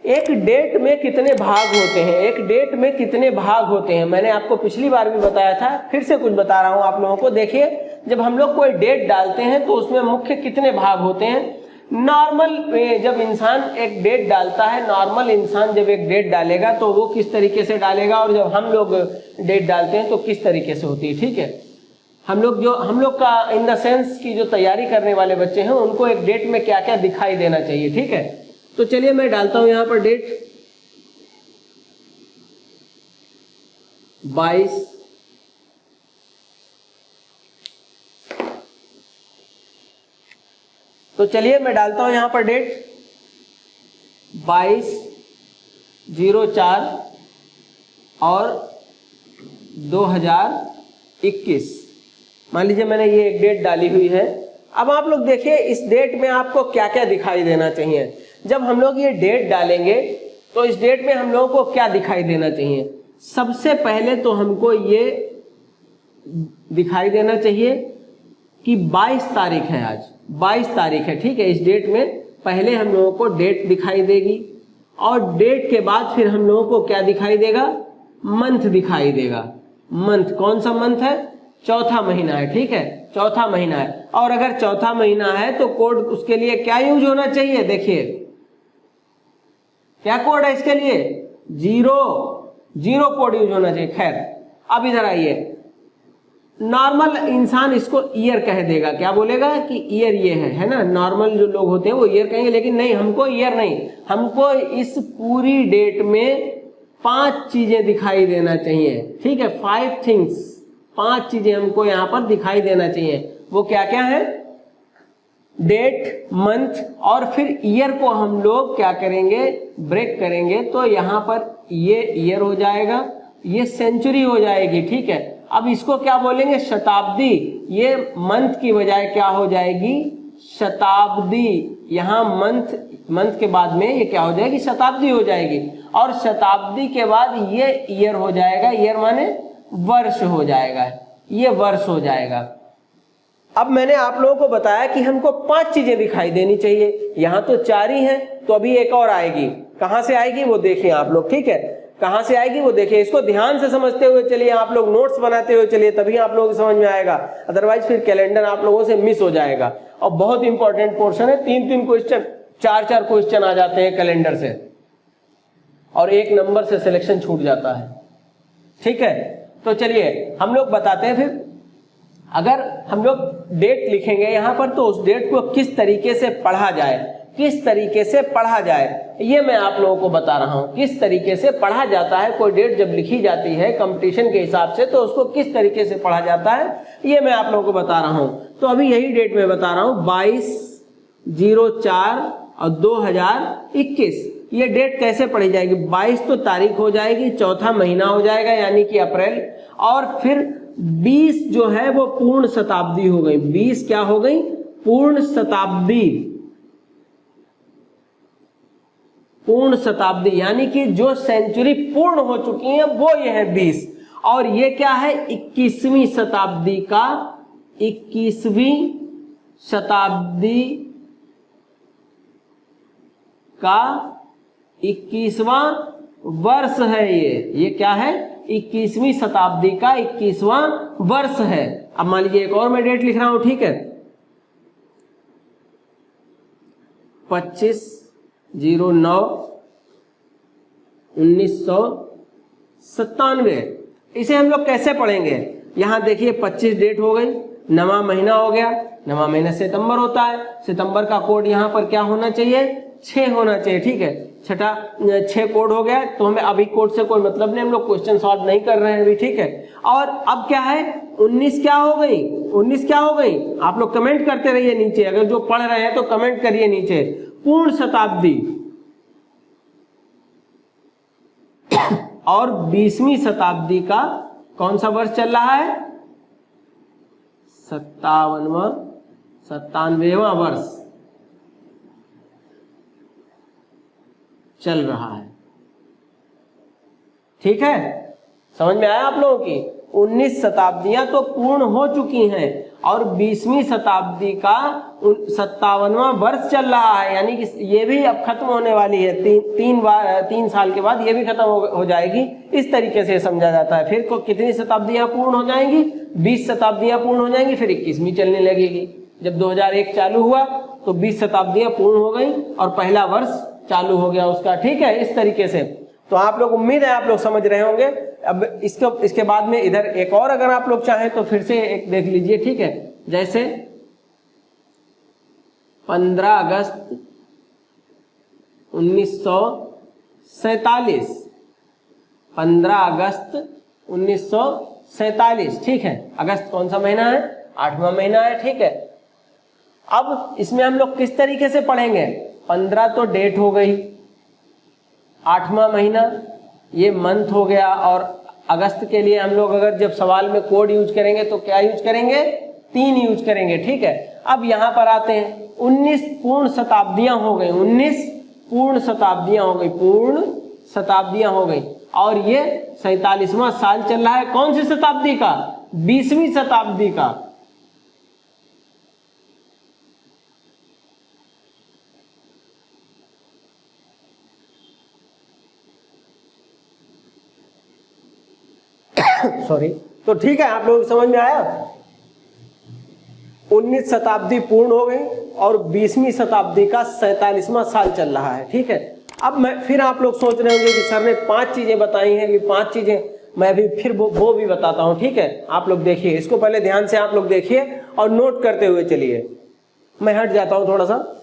एक डेट में कितने भाग होते हैं, एक डेट में कितने भाग होते हैं, मैंने आपको पिछली बार भी बताया था, फिर से कुछ बता रहा हूं आप लोगों को। देखिए, जब हम लोग कोई डेट डालते हैं तो उसमें मुख्य कितने भाग होते हैं। नॉर्मल जब इंसान एक डेट डालता है, नॉर्मल इंसान जब एक डेट डालेगा तो वो किस तरीके से डालेगा, और जब हम लोग डेट डालते हैं तो किस तरीके से होती है। ठीक है, हम लोग का इन द सेंस की जो तैयारी करने वाले बच्चे हैं उनको एक डेट में क्या क्या दिखाई देना चाहिए। ठीक है, तो चलिए मैं डालता हूं यहां पर डेट 22, तो चलिए मैं डालता हूं यहां पर डेट 22/04 और 2021। मान लीजिए मैंने ये एक डेट डाली हुई है। अब आप लोग देखिए इस डेट में आपको क्या क्या दिखाई देना चाहिए। जब हम लोग ये डेट डालेंगे तो इस डेट में हम लोगों को क्या दिखाई देना चाहिए। सबसे पहले तो हमको ये दिखाई देना चाहिए कि 22 तारीख है, आज 22 तारीख है। ठीक है, इस डेट में पहले हम लोगों को डेट दिखाई देगी और डेट के बाद फिर हम लोगों को क्या दिखाई देगा, मंथ दिखाई देगा। मंथ कौन सा मंथ है, चौथा महीना है। ठीक है, चौथा महीना है, और अगर चौथा महीना है तो कोड उसके लिए क्या यूज होना चाहिए। देखिए क्या कोड है इसके लिए, जीरो कोड यूज होना चाहिए। खैर अब इधर आइए, नॉर्मल इंसान इसको ईयर कह देगा, क्या बोलेगा कि ईयर ये है ना। नॉर्मल जो लोग होते हैं वो ईयर कहेंगे, लेकिन नहीं, हमको ईयर नहीं, हमको इस पूरी डेट में 5 चीजें दिखाई देना चाहिए। ठीक है, 5 थिंग्स, 5 चीजें हमको यहां पर दिखाई देना चाहिए। वो क्या क्या है, डेट, मंथ, और फिर ईयर को हम लोग क्या करेंगे, ब्रेक करेंगे। तो यहां पर ये ईयर हो जाएगा, ये सेंचुरी हो जाएगी। ठीक है, अब इसको क्या बोलेंगे, शताब्दी। ये मंथ की बजाय क्या हो जाएगी, शताब्दी। यहां मंथ के बाद में ये क्या हो जाएगी, शताब्दी हो जाएगी, और शताब्दी के बाद ये ईयर हो जाएगा। ईयर माने वर्ष हो जाएगा, ये वर्ष हो जाएगा। अब मैंने आप लोगों को बताया कि हमको 5 चीजें दिखाई देनी चाहिए, यहां तो 4 ही हैं, तो अभी एक और आएगी। कहां से आएगी वो देखिए आप लोग। ठीक है, कहां से आएगी वो देखिए, इसको ध्यान से समझते हुए चलिए, आप लोग नोट्स बनाते हुए चलिए, तभी आप लोगों को समझ में आएगा, अदरवाइज फिर कैलेंडर आप लोगों से मिस हो जाएगा। और बहुत इंपॉर्टेंट पोर्शन है, 3-3 क्वेश्चन, 4-4 क्वेश्चन आ जाते हैं कैलेंडर से, और 1 नंबर से सिलेक्शन छूट जाता है। ठीक है, तो चलिए हम लोग बताते हैं फिर। अगर हम लोग डेट लिखेंगे यहां पर, तो उस डेट को किस तरीके से पढ़ा जाए, किस तरीके से पढ़ा जाए, ये मैं आप लोगों को बता रहा हूं। किस तरीके से पढ़ा जाता है, कोई डेट जब लिखी जाती है कंपटीशन के हिसाब से, तो उसको किस तरीके से पढ़ा जाता है, ये मैं आप लोगों को बता रहा हूं। तो अभी यही डेट मैं बता रहा हूं, 22/04 और 2021। ये डेट कैसे पढ़ी जाएगी, 22 तो तारीख हो जाएगी, चौथा महीना हो जाएगा यानी कि अप्रैल, और फिर 20 जो है वो पूर्ण शताब्दी हो गई। 20 क्या हो गई, पूर्ण शताब्दी। पूर्ण शताब्दी यानी कि जो सेंचुरी पूर्ण हो चुकी है वो ये है 20। और ये क्या है, 21वीं शताब्दी का, 21वीं शताब्दी का 21वां वर्ष है। ये क्या है, 21वीं शताब्दी का 21वां वर्ष है। अब मान लीजिए एक और मैं डेट लिख रहा हूं। ठीक है, 25/09/1997। इसे हम लोग कैसे पढ़ेंगे, यहां देखिए 25 डेट हो गई, नवा महीना हो गया, नवा महीना सितंबर होता है, सितंबर का कोड यहां पर क्या होना चाहिए, 6 होना चाहिए। ठीक है, 6 कोड हो गया, तो हमें अभी कोड से कोई मतलब नहीं, हम लोग क्वेश्चन सॉल्व नहीं कर रहे हैं अभी। ठीक है, और अब क्या है, 19 क्या हो गई, 19 क्या हो गई, आप लोग कमेंट करते रहिए नीचे, अगर जो पढ़ रहे हैं तो कमेंट करिए नीचे। पूर्ण शताब्दी और 20वीं शताब्दी का कौन सा वर्ष चल रहा है, 97वां वर्ष चल रहा है। ठीक है, समझ में आया आप लोगों की। 19 शताब्दियां तो पूर्ण हो चुकी हैं, और 20वीं शताब्दी का 57वां वर्ष चल रहा है, यानी कि ये भी अब खत्म होने वाली है, 3 साल के बाद ये भी खत्म हो जाएगी। इस तरीके से समझा जाता है। फिर कितनी शताब्दियां पूर्ण हो जाएंगी? 20 शताब्दियां पूर्ण हो जाएंगी, फिर 21वीं चलने लगेगी। जब 2001 चालू हुआ तो 20 शताब्दियां पूर्ण हो गई और पहला वर्ष चालू हो गया उसका, ठीक है। इस तरीके से तो आप लोग, उम्मीद है आप लोग समझ रहे होंगे। अब इसके बाद में इधर एक और अगर आप लोग चाहें तो फिर से एक देख लीजिए, ठीक है। जैसे 15 अगस्त 1947, 15 अगस्त 1947, ठीक है। अगस्त कौन सा महीना है? 8वां महीना है, ठीक है। अब इसमें हम लोग किस तरीके से पढ़ेंगे? 15 तो डेट हो गई, 8वां महीना ये मंथ हो गया, और अगस्त के लिए हम लोग अगर जब सवाल में कोड यूज करेंगे तो क्या यूज करेंगे? 3 यूज करेंगे, ठीक है। अब यहां पर आते हैं, 19 पूर्ण शताब्दियां हो गई, 19 पूर्ण शताब्दियां हो गई, पूर्ण शताब्दियां हो गई, और ये 47वां साल चल रहा है। कौन सी शताब्दी का? 20वीं शताब्दी का। सॉरी, तो ठीक है, आप लोगों को समझ में आया। 19 शताब्दी पूर्ण हो गई और 20वीं शताब्दी का 47वां साल चल रहा है, ठीक है। अब फिर आप लोग सोच रहे होंगे कि सर ने 5 चीजें बताई हैं, कि 5 चीजें मैं भी फिर वो भी बताता हूं, ठीक है। आप लोग देखिए, इसको पहले ध्यान से आप लोग देखिए और नोट करते हुए चलिए। मैं हट जाता हूं थोड़ा सा।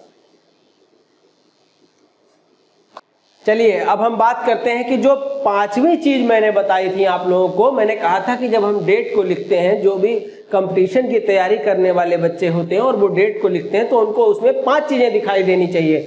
चलिए अब हम बात करते हैं कि जो 5वीं चीज मैंने बताई थी आप लोगों को, मैंने कहा था कि जब हम डेट को लिखते हैं, जो भी कंपटीशन की तैयारी करने वाले बच्चे होते हैं और वो डेट को लिखते हैं, तो उनको उसमें 5 चीजें दिखाई देनी चाहिए।